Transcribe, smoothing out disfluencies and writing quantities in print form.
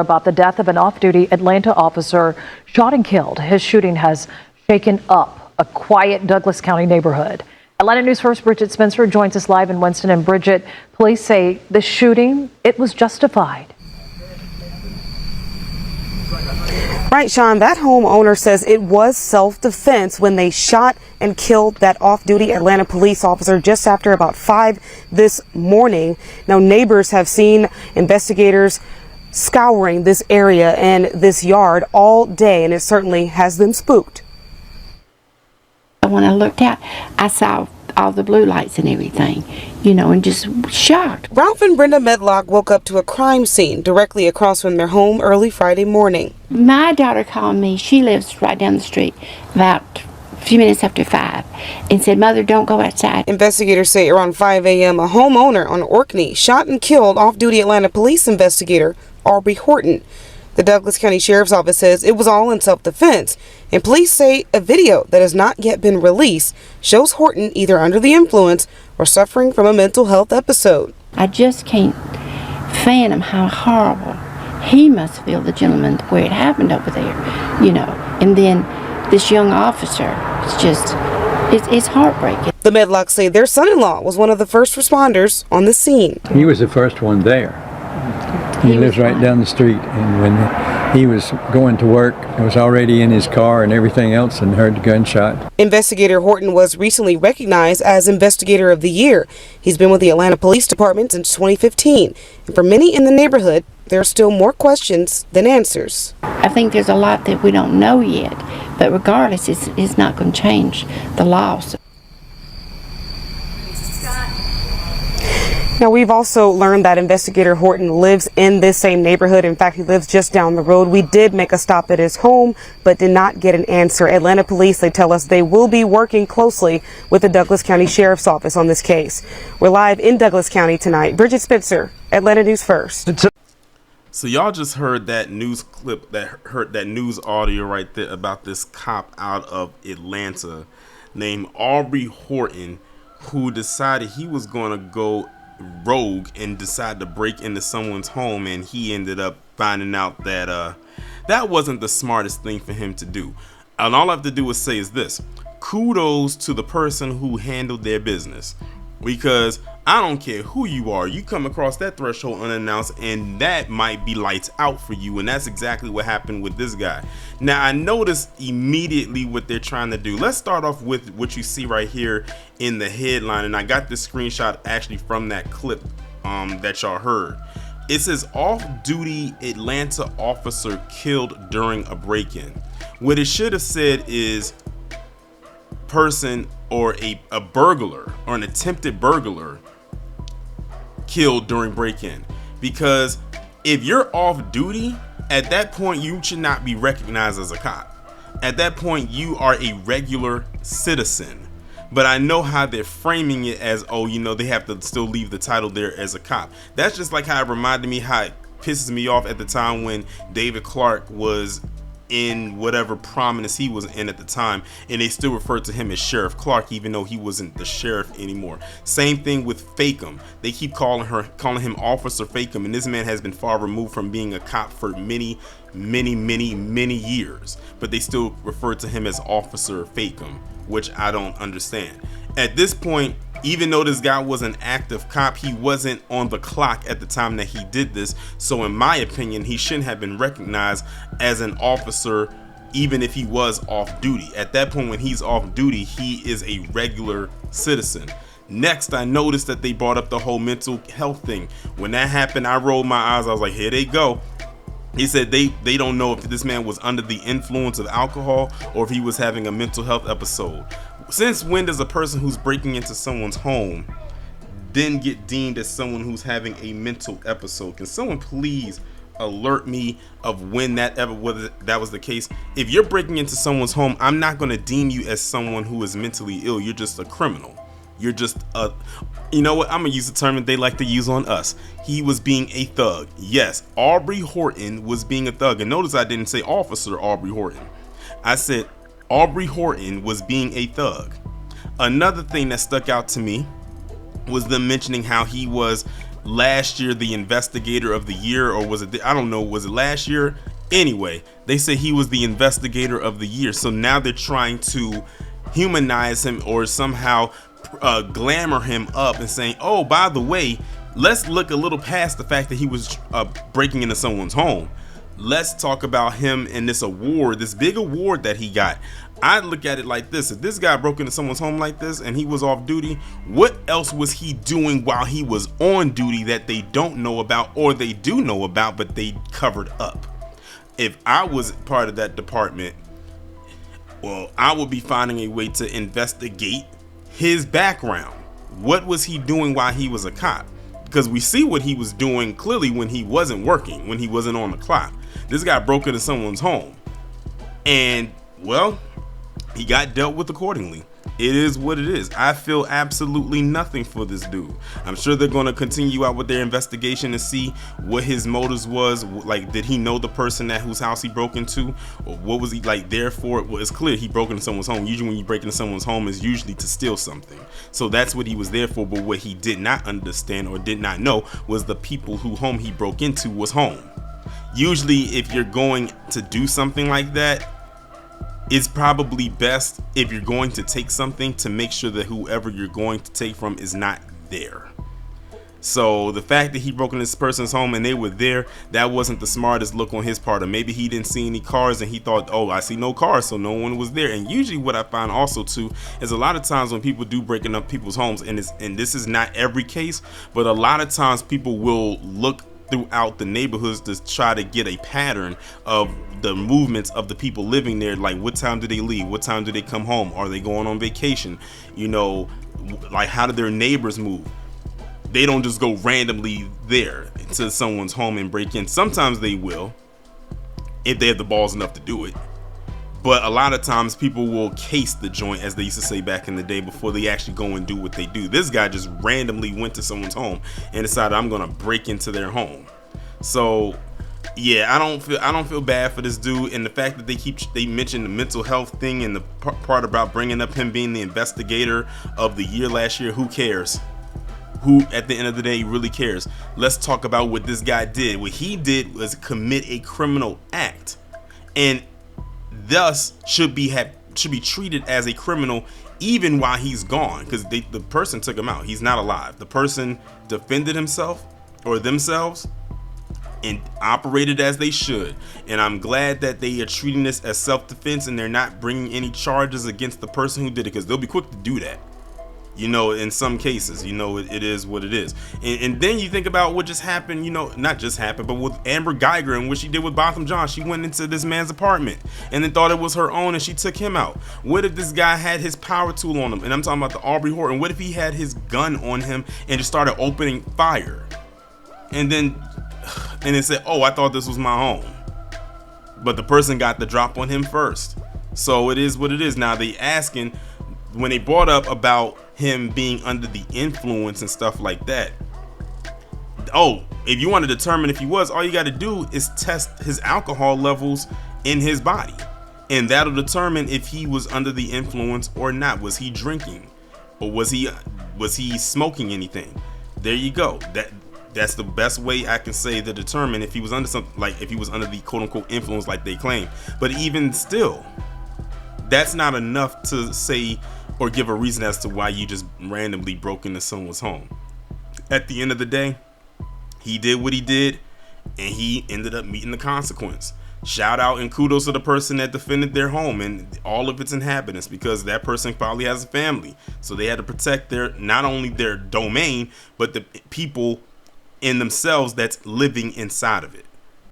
About the death of an off-duty Atlanta officer shot and killed. His shooting has shaken up a quiet Douglas County neighborhood. Atlanta News First Bridget Spencer joins us live in Winston. And Bridget, police say the shooting, it was justified. Right, Sean, that homeowner says it was self-defense when they shot and killed that off-duty Atlanta police officer just after about 5 this morning. Now, neighbors have seen investigators scouring this area and this yard all day, and it certainly has them spooked. When I looked out, I saw all the blue lights and everything, and just shocked. Ralph and Brenda Medlock woke up to a crime scene directly across from their home early Friday morning. My daughter called me. She lives right down the street, about a few minutes after 5, and said, "Mother, don't go outside." Investigators say around 5 a.m., a homeowner on Orkney shot and killed off-duty Atlanta police investigator Aubree Horton. The Douglas County Sheriff's Office says it was all in self-defense, and police say a video that has not yet been released shows Horton either under the influence or suffering from a mental health episode. I just can't fathom how horrible he must feel, the gentleman, where it happened over there, and then this young officer, it's heartbreaking. The Medlocks say their son-in-law was one of the first responders on the scene. He was the first one there. He lives right down the street, and when he was going to work, he was already in his car and everything else and heard the gunshot. Investigator Horton was recently recognized as Investigator of the Year. He's been with the Atlanta Police Department since 2015, and for many in the neighborhood, there are still more questions than answers. I think there's a lot that we don't know yet, but regardless, it's not going to change the laws. Now, we've also learned that Investigator Horton lives in this same neighborhood. In fact, he lives just down the road. We did make a stop at his home, but did not get an answer. Atlanta police, they tell us they will be working closely with the Douglas County Sheriff's Office on this case. We're live in Douglas County tonight. Bridget Spencer, Atlanta News First. So y'all just heard that news clip, heard that news audio right there about this cop out of Atlanta named Aubree Horton, who decided he was going to go rogue and decided to break into someone's home, and he ended up finding out that that wasn't the smartest thing for him to do. And all I have to do is say is this: kudos to the person who handled their business, because I don't care who you are, you come across that threshold unannounced and that might be lights out for you, and that's exactly what happened with this guy. Now, I noticed immediately what they're trying to do. Let's start off with what you see right here in the headline, and I got this screenshot actually from that clip that y'all heard. It says off-duty Atlanta officer killed during a break-in. What it should have said is person or a burglar or an attempted burglar killed during break-in, because if you're off duty, at that point you should not be recognized as a cop. At that point you are a regular citizen. But I know how they're framing it as, oh, they have to still leave the title there as a cop. That's just like how it reminded me how it pisses me off at the time when David Clark was in whatever prominence he was in at the time, and they still referred to him as Sheriff Clark even though he wasn't the sheriff anymore. Same thing with Fakem. They keep calling him Officer Fakem, and this man has been far removed from being a cop for many years, but they still refer to him as Officer Fakem, which I don't understand. At this point, even though this guy was an active cop, he wasn't on the clock at the time that he did this. So in my opinion, he shouldn't have been recognized as an officer, even if he was off duty. At that point, when he's off duty, he is a regular citizen. Next, I noticed that they brought up the whole mental health thing. When that happened, I rolled my eyes. I was like, here they go. He said they don't know if this man was under the influence of alcohol or if he was having a mental health episode. Since when does a person who's breaking into someone's home then get deemed as someone who's having a mental episode? Can someone please alert me of when whether that was the case? If you're breaking into someone's home, I'm not going to deem you as someone who is mentally ill. You're just a criminal. You're just you know what? I'm gonna use the term that they like to use on us. He was being a thug. Yes, Aubree Horton was being a thug. And notice I didn't say Officer Aubree Horton. I said Aubree Horton was being a thug. Another thing that stuck out to me was them mentioning how he was last year the investigator of the year, or was it, I don't know, was it last year? Anyway, they said he was the investigator of the year. So now they're trying to humanize him or somehow glamour him up and saying, oh, by the way, let's look a little past the fact that he was breaking into someone's home. Let's talk about him and this award, this big award that he got. I look at it like this: if this guy broke into someone's home like this and he was off duty, what else was he doing while he was on duty that they don't know about, or they do know about but they covered up? If I was part of that department, well, I would be finding a way to investigate his background. What was he doing while he was a cop? Because we see what he was doing clearly when he wasn't working, when he wasn't on the clock. This guy broke into someone's home, and well, he got dealt with accordingly. It is what it is. I feel absolutely nothing for this dude. I'm sure they're going to continue out with their investigation to see what his motives was. Like, did he know the person at whose house he broke into, or what was he like there for? Well, it's clear he broke into someone's home. Usually when you break into someone's home is usually to steal something. So that's what he was there for. But what he did not understand or did not know was the people who home he broke into was home. Usually if you're going to do something like that, it's probably best, if you're going to take something, to make sure that whoever you're going to take from is not there. So the fact that he broke into this person's home and they were there, that wasn't the smartest look on his part. Or maybe he didn't see any cars and he thought, oh, I see no cars, so no one was there. And usually what I find also too is a lot of times when people do breaking up people's homes, and this is not every case, but a lot of times people will look throughout the neighborhoods to try to get a pattern of the movements of the people living there. Like, what time do they leave? What time do they come home? Are they going on vacation? You know, like, how do their neighbors move? They don't just go randomly there to someone's home and break in. Sometimes they will, if they have the balls enough to do it. But a lot of times people will case the joint, as they used to say back in the day, before they actually go and do what they do. This guy just randomly went to someone's home and decided, I'm gonna break into their home. So yeah, I don't feel bad for this dude. And the fact that they mentioned the mental health thing and the part about bringing up him being the investigator of the year last year, who cares? Who at the end of the day really cares? Let's talk about what this guy did. What he did was commit a criminal act, and thus should be treated as a criminal even while he's gone, because the person took him out. He's not alive. The person defended himself or themselves and operated as they should. And I'm glad that they are treating this as self-defense and they're not bringing any charges against the person who did it, because they'll be quick to do that. You know, in some cases, you know, it is what it is. And then you think about what just happened, you know, not just happened, but with Amber Geiger and what she did with Botham Jean. She went into this man's apartment and then thought it was her own and she took him out. What if this guy had his power tool on him? And I'm talking about the Aubree Horton. What if he had his gun on him and just started opening fire? And then said, oh, I thought this was my home. But the person got the drop on him first. So it is what it is. Now they asking, when they brought up about him being under the influence and stuff like that, oh, if you want to determine if he was, all you got to do is test his alcohol levels in his body, and that'll determine if he was under the influence or not. Was he drinking, or was he smoking anything? There you go. That's the best way I can say to determine if he was under something, like if he was under the quote unquote influence like they claim. But even still, that's not enough to say or give a reason as to why you just randomly broke into someone's home. At the end of the day, he did what he did and he ended up meeting the consequence. Shout out and kudos to the person that defended their home and all of its inhabitants, because that person probably has a family, so they had to protect not only their domain but the people in themselves that's living inside of it.